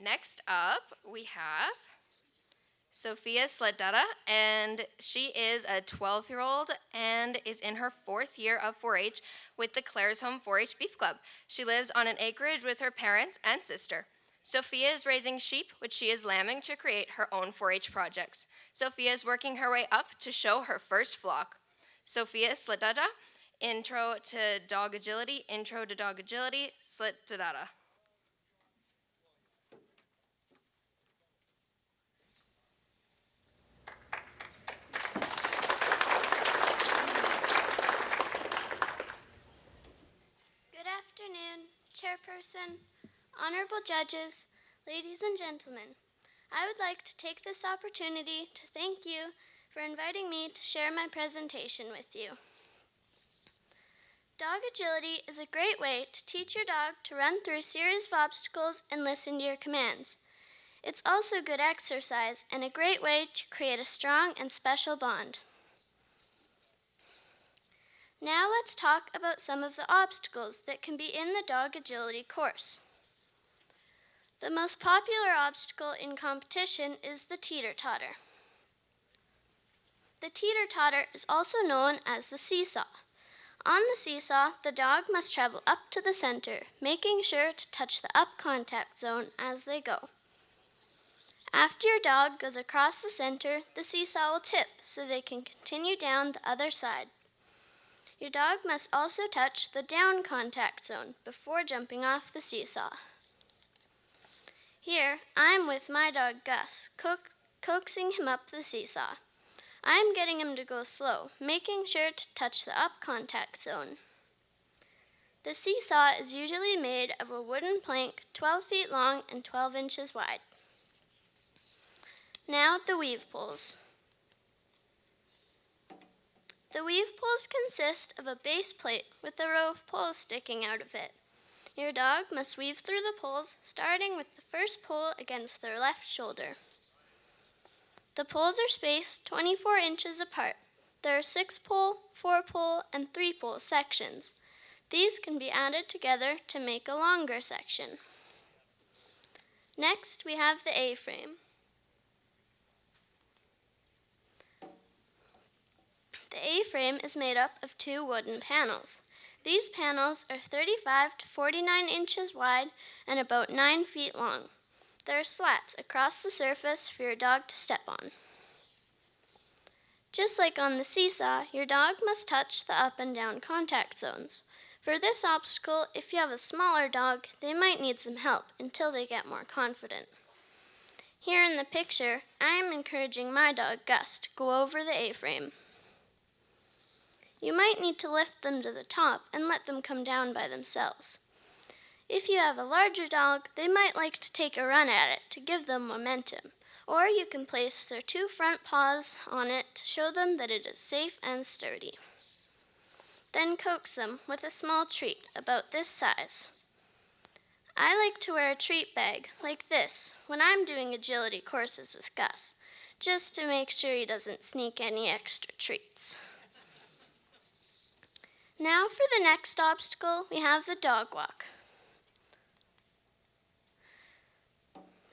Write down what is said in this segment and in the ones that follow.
Next up, we have Sophia Slettede, and she is a 12-year-old and is in her 4th year of 4-H with the Clare's Home 4-H Beef Club. She lives on an acreage with her parents and sister. Sophia is raising sheep, which she is lambing to create her own 4-H projects. Sophia is working her way up to show her first flock. Sophia Slettede, Intro to Dog Agility, Slettede. Good afternoon, Chairperson, honorable judges, ladies and gentlemen. I would like to take this opportunity to thank you for inviting me to share my presentation with you. Dog agility is a great way to teach your dog to run through a series of obstacles and listen to your commands. It's also good exercise and a great way to create a strong and special bond. Now let's talk about some of the obstacles that can be in the dog agility course. The most popular obstacle in competition is the teeter-totter. The teeter-totter is also known as the seesaw. On the seesaw, the dog must travel up to the center, making sure to touch the up contact zone as they go. After your dog goes across the center, the seesaw will tip so they can continue down the other side. Your dog must also touch the down contact zone before jumping off the seesaw. Here, I'm with my dog Gus, coaxing him up the seesaw. I'm getting him to go slow, making sure to touch the up contact zone. The seesaw is usually made of a wooden plank 12 feet long and 12 inches wide. Now the weave poles. The weave poles consist of a base plate with a row of poles sticking out of it. Your dog must weave through the poles, starting with the first pole against their left shoulder. The poles are spaced 24 inches apart. There are 6-pole, 4-pole, and 3-pole sections. These can be added together to make a longer section. Next, we have the A-frame. The A-frame is made up of 2 wooden panels. These panels are 35 to 49 inches wide and about 9 feet long. There are slats across the surface for your dog to step on. Just like on the seesaw, your dog must touch the up and down contact zones. For this obstacle, if you have a smaller dog, they might need some help until they get more confident. Here in the picture, I am encouraging my dog Gus to go over the A-frame. You might need to lift them to the top and let them come down by themselves. If you have a larger dog, they might like to take a run at it to give them momentum, or you can place their 2 front paws on it to show them that it is safe and sturdy. Then coax them with a small treat about this size. I like to wear a treat bag like this when I'm doing agility courses with Gus, just to make sure he doesn't sneak any extra treats. Now for the next obstacle, we have the dog walk.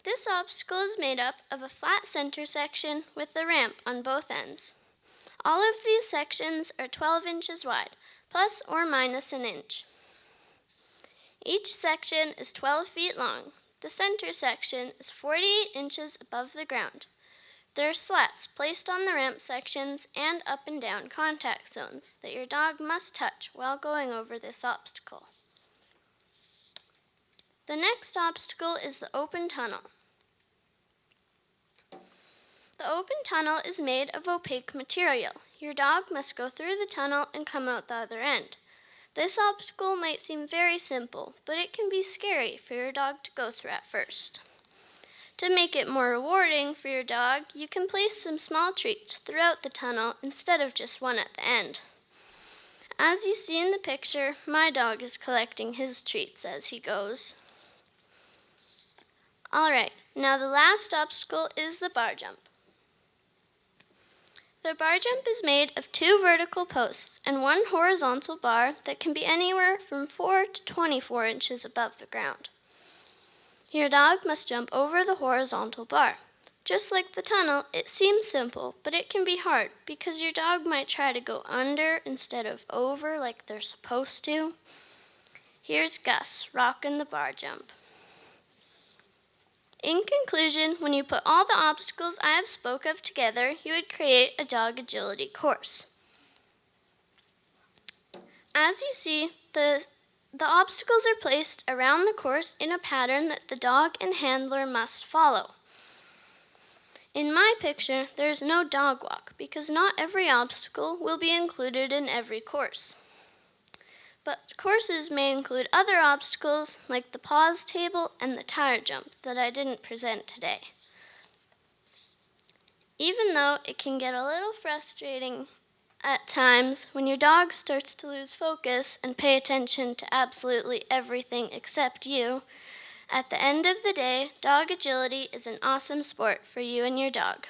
This obstacle is made up of a flat center section with a ramp on both ends. All of these sections are 12 inches wide, plus or minus an inch. Each section is 12 feet long. The center section is 48 inches above the ground. There are slats placed on the ramp sections and up and down contact zones that your dog must touch while going over this obstacle. The next obstacle is the open tunnel. The open tunnel is made of opaque material. Your dog must go through the tunnel and come out the other end. This obstacle might seem very simple, but it can be scary for your dog to go through at first. To make it more rewarding for your dog, you can place some small treats throughout the tunnel instead of just one at the end. As you see in the picture, my dog is collecting his treats as he goes. Alright, now the last obstacle is the bar jump. The bar jump is made of 2 vertical posts and 1 horizontal bar that can be anywhere from 4 to 24 inches above the ground. Your dog must jump over the horizontal bar. Just like the tunnel, it seems simple, but it can be hard because your dog might try to go under instead of over like they're supposed to. Here's Gus rocking the bar jump. In conclusion, when you put all the obstacles I have spoke of together, you would create a dog agility course. As you see, the obstacles are placed around the course in a pattern that the dog and handler must follow. In my picture, there is no dog walk because not every obstacle will be included in every course. But courses may include other obstacles like the pause table and the tire jump that I didn't present today. Even though it can get a little frustrating at times when your dog starts to lose focus and pay attention to absolutely everything except you, at the end of the day, dog agility is an awesome sport for you and your dog.